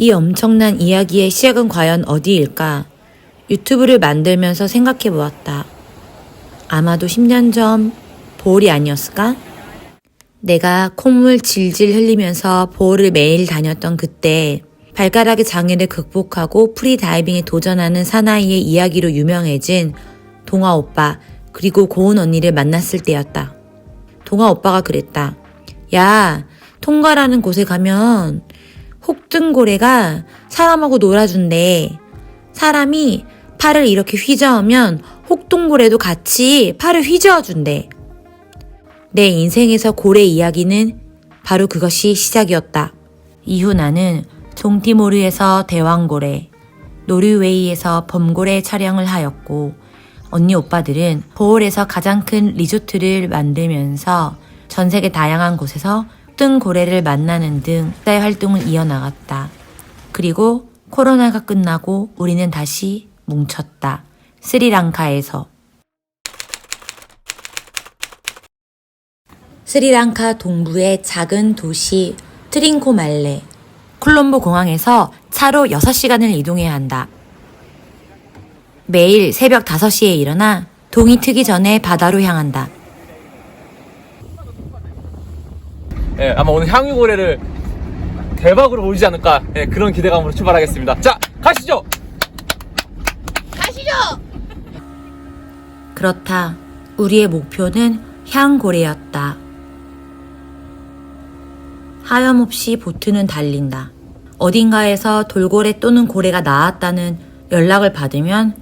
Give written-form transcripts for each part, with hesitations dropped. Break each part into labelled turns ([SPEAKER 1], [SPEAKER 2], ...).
[SPEAKER 1] 이 엄청난 이야기의 시작은 과연 어디일까? 유튜브를 만들면서 생각해 보았다. 아마도 10년 전 보홀이 아니었을까? 내가 콧물 질질 흘리면서 보홀을 매일 다녔던 그때 발가락의 장애를 극복하고 프리다이빙에 도전하는 사나이의 이야기로 유명해진 동아 오빠 그리고 고은 언니를 만났을 때였다. 동아 오빠가 그랬다. 야, 통가라는 곳에 가면 혹등고래가 사람하고 놀아준대. 사람이 팔을 이렇게 휘저으면 혹등고래도 같이 팔을 휘저어준대. 내 인생에서 고래 이야기는 바로 그것이 시작이었다. 이후 나는 종티모르에서 대왕고래, 노르웨이에서 범고래 촬영을 하였고 언니 오빠들은 보홀에서 가장 큰 리조트를 만들면서 전 세계 다양한 곳에서 혹등고래를 만나는 등 사회 활동을 이어나갔다. 그리고 코로나가 끝나고 우리는 다시 뭉쳤다. 스리랑카에서. 스리랑카 동부의 작은 도시 트링코말레. 콜롬보 공항에서 차로 6시간을 이동해야 한다. 매일 새벽 5시에 일어나 동이 트기 전에 바다로 향한다.
[SPEAKER 2] 예, 아마 오늘 향유고래를 대박으로 보이지 않을까, 예, 그런 기대감으로 출발하겠습니다. 자, 가시죠!
[SPEAKER 1] 그렇다. 우리의 목표는 향고래였다. 하염없이 보트는 달린다. 어딘가에서 돌고래 또는 고래가 나왔다는 연락을 받으면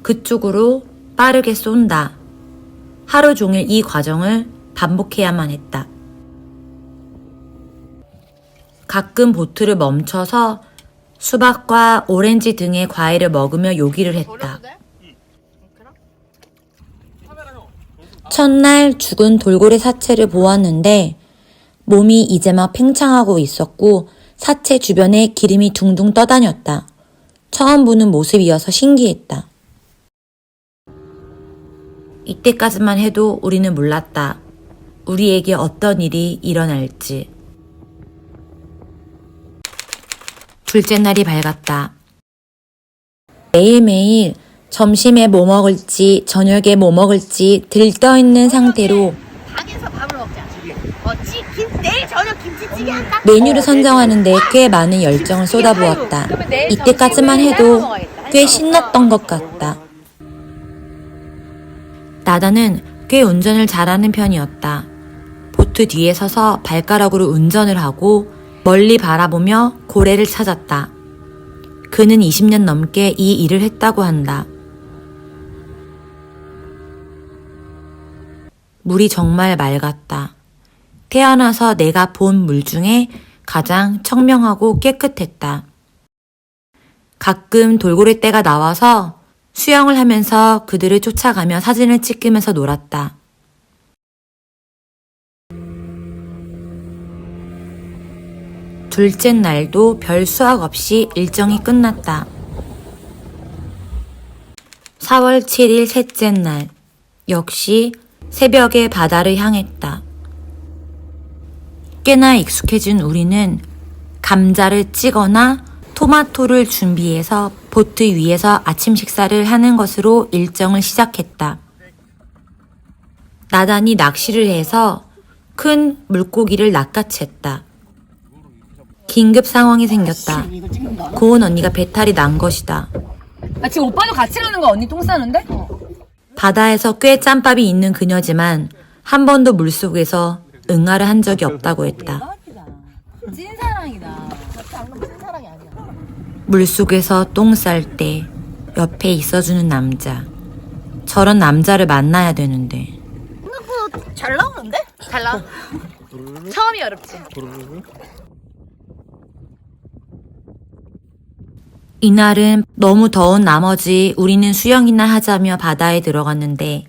[SPEAKER 1] 그쪽으로 빠르게 쏜다. 하루 종일 이 과정을 반복해야만 했다. 가끔 보트를 멈춰서 수박과 오렌지 등의 과일을 먹으며 요기를 했다. 첫날 죽은 돌고래 사체를 보았는데 몸이 이제 막 팽창하고 있었고 사체 주변에 기름이 둥둥 떠다녔다. 처음 보는 모습이어서 신기했다. 이때까지만 해도 우리는 몰랐다. 우리에게 어떤 일이 일어날지. 둘째 날이 밝았다. 매일매일 점심에 뭐 먹을지 저녁에 뭐 먹을지 들떠있는 상태로
[SPEAKER 3] 방에서 밥을 먹자. 내일 저녁 김치찌개 한다.
[SPEAKER 1] 메뉴를 선정하는데 꽤 많은 열정을 쏟아부었다. 이때까지만 해도 꽤 신났던 것 같다. 나다는 꽤 운전을 잘하는 편이었다. 보트 뒤에 서서 발가락으로 운전을 하고 멀리 바라보며 고래를 찾았다. 그는 20년 넘게 이 일을 했다고 한다. 물이 정말 맑았다. 태어나서 내가 본 물 중에 가장 청명하고 깨끗했다. 가끔 돌고래 떼가 나와서 수영을 하면서 그들을 쫓아가며 사진을 찍으면서 놀았다. 둘째 날도 별 수확 없이 일정이 끝났다. 4월 7일 셋째 날, 역시 새벽에 바다를 향했다. 꽤나 익숙해진 우리는 감자를 찌거나 토마토를 준비해서 보트 위에서 아침 식사를 하는 것으로 일정을 시작했다. 나단이 낚시를 해서 큰 물고기를 낚아챘다. 긴급 상황이 생겼다. 고은 언니가 배탈이 난 것이다.
[SPEAKER 4] 아, 지금 오빠도 같이 가는 거야? 언니 똥 싸는데?
[SPEAKER 1] 바다에서 꽤 짬밥이 있는 그녀지만 한 번도 물속에서 응아를 한 적이 없다고 했다.
[SPEAKER 4] 찐사랑이다.
[SPEAKER 3] 찐사랑이 아니야.
[SPEAKER 1] 물속에서 똥 쌀 때 옆에 있어주는 남자. 저런 남자를 만나야 되는데.
[SPEAKER 3] 생각보다 잘 나오는데? 잘 나와. 처음이 어렵지.
[SPEAKER 1] 이날은 너무 더운 나머지 우리는 수영이나 하자며 바다에 들어갔는데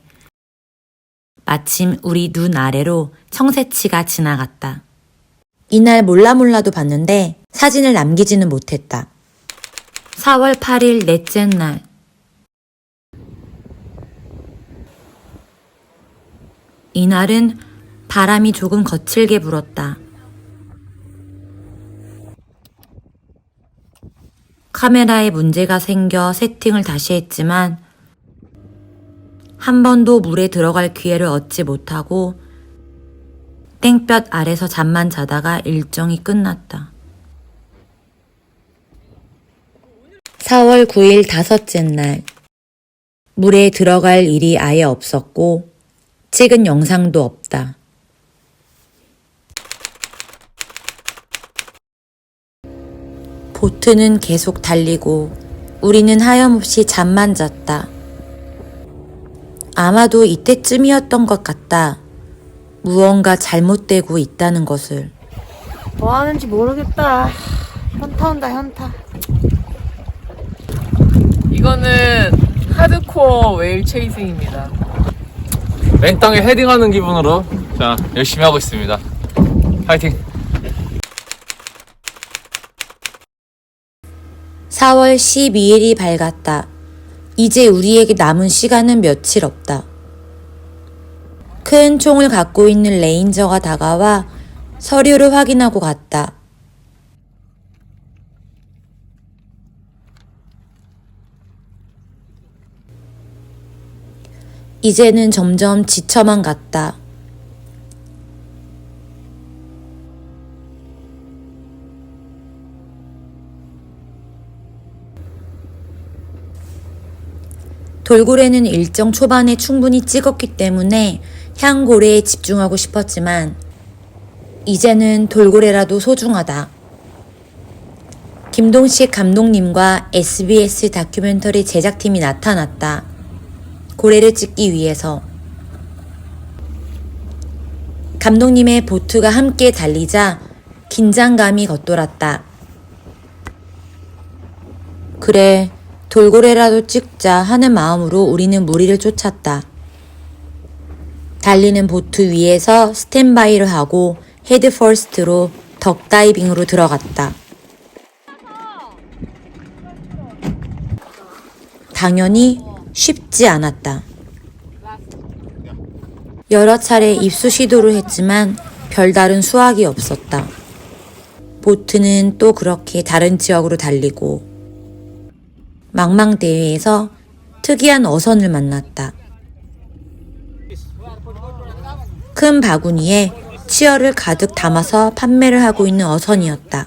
[SPEAKER 1] 마침 우리 눈 아래로 청새치가 지나갔다. 이날 몰라도 봤는데 사진을 남기지는 못했다. 4월 8일 넷째 날. 이날은 바람이 조금 거칠게 불었다. 카메라에 문제가 생겨 세팅을 다시 했지만 한 번도 물에 들어갈 기회를 얻지 못하고 땡볕 아래서 잠만 자다가 일정이 끝났다. 4월 9일 다섯째 날. 물에 들어갈 일이 아예 없었고 찍은 영상도 없다. 보트는 계속 달리고 우리는 하염없이 잠만 잤다. 아마도 이때쯤이었던 것 같다. 무언가 잘못되고 있다는 것을.
[SPEAKER 3] 뭐 하는지 모르겠다. 현타 온다, 현타.
[SPEAKER 2] 이거는 하드코어 웨일 체이싱입니다. 맨땅에 헤딩하는 기분으로 자 열심히 하고 있습니다. 파이팅!
[SPEAKER 1] 4월 12일이 밝았다. 이제 우리에게 남은 시간은 며칠 없다. 큰 총을 갖고 있는 레인저가 다가와 서류를 확인하고 갔다. 이제는 점점 지쳐만 갔다. 돌고래는 일정 초반에 충분히 찍었기 때문에 향고래에 집중하고 싶었지만 이제는 돌고래라도 소중하다. 김동식 감독님과 SBS 다큐멘터리 제작팀이 나타났다. 고래를 찍기 위해서. 감독님의 보트가 함께 달리자 긴장감이 겉돌았다. 그래, 돌고래라도 찍자 하는 마음으로 우리는 무리를 쫓았다. 달리는 보트 위에서 스탠바이를 하고 헤드 퍼스트로 덕다이빙으로 들어갔다. 당연히 쉽지 않았다. 여러 차례 입수 시도를 했지만 별다른 수확이 없었다. 보트는 또 그렇게 다른 지역으로 달리고 망망대해에서 특이한 어선을 만났다. 큰 바구니에 치어를 가득 담아서 판매를 하고 있는 어선이었다.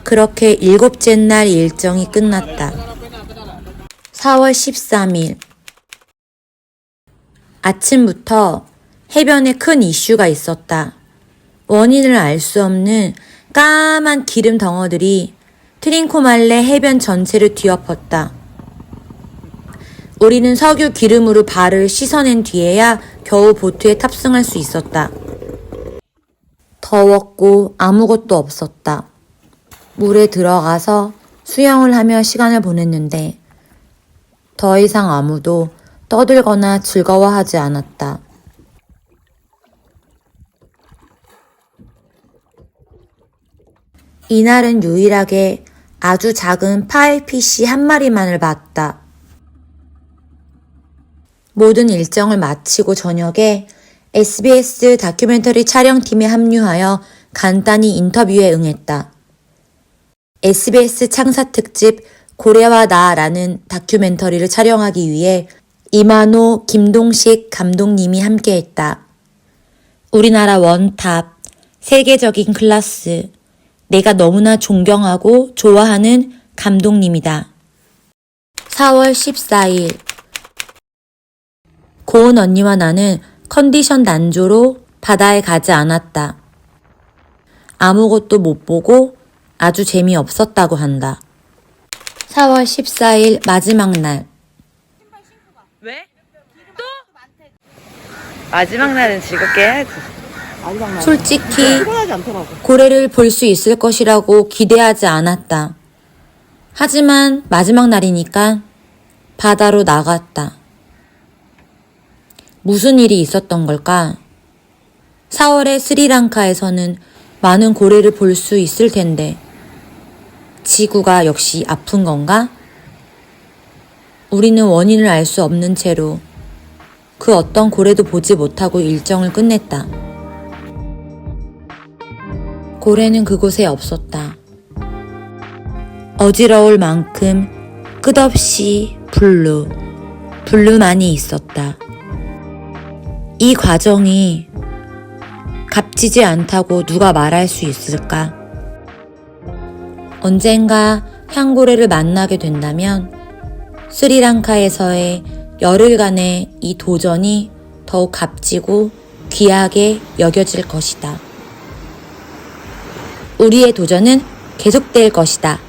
[SPEAKER 1] 그렇게 7째 날 일정이 끝났다. 4월 13일. 아침부터 해변에 큰 이슈가 있었다. 원인을 알 수 없는 까만 기름 덩어들이 트린코말레 해변 전체를 뒤엎었다. 우리는 석유 기름으로 발을 씻어낸 뒤에야 겨우 보트에 탑승할 수 있었다. 더웠고 아무것도 없었다. 물에 들어가서 수영을 하며 시간을 보냈는데 더 이상 아무도 떠들거나 즐거워하지 않았다. 이날은 유일하게 아주 작은 파일피쉬 한 마리만을 봤다. 모든 일정을 마치고 저녁에 SBS 다큐멘터리 촬영팀에 합류하여 간단히 인터뷰에 응했다. SBS 창사 특집 고래와 나라는 다큐멘터리를 촬영하기 위해 이만호, 김동식 감독님이 함께했다. 우리나라 원탑, 세계적인 클래스, 내가 너무나 존경하고 좋아하는 감독님이다. 4월 14일. 고은 언니와 나는 컨디션 난조로 바다에 가지 않았다. 아무것도 못 보고 아주 재미없었다고 한다. 4월 14일 마지막 날.
[SPEAKER 3] 왜? 또? 마지막 날은 즐겁게 해야지.
[SPEAKER 1] 솔직히
[SPEAKER 3] 피곤하지 않더라고.
[SPEAKER 1] 고래를 볼 수 있을 것이라고 기대하지 않았다. 하지만 마지막 날이니까 바다로 나갔다. 무슨 일이 있었던 걸까? 4월에 스리랑카에서는 많은 고래를 볼 수 있을 텐데 지구가 역시 아픈 건가? 우리는 원인을 알 수 없는 채로 그 어떤 고래도 보지 못하고 일정을 끝냈다. 고래는 그곳에 없었다. 어지러울 만큼 끝없이 블루만이 있었다. 이 과정이 값지지 않다고 누가 말할 수 있을까? 언젠가 향고래를 만나게 된다면 스리랑카에서의 열흘간의 이 도전이 더욱 값지고 귀하게 여겨질 것이다. 우리의 도전은 계속될 것이다.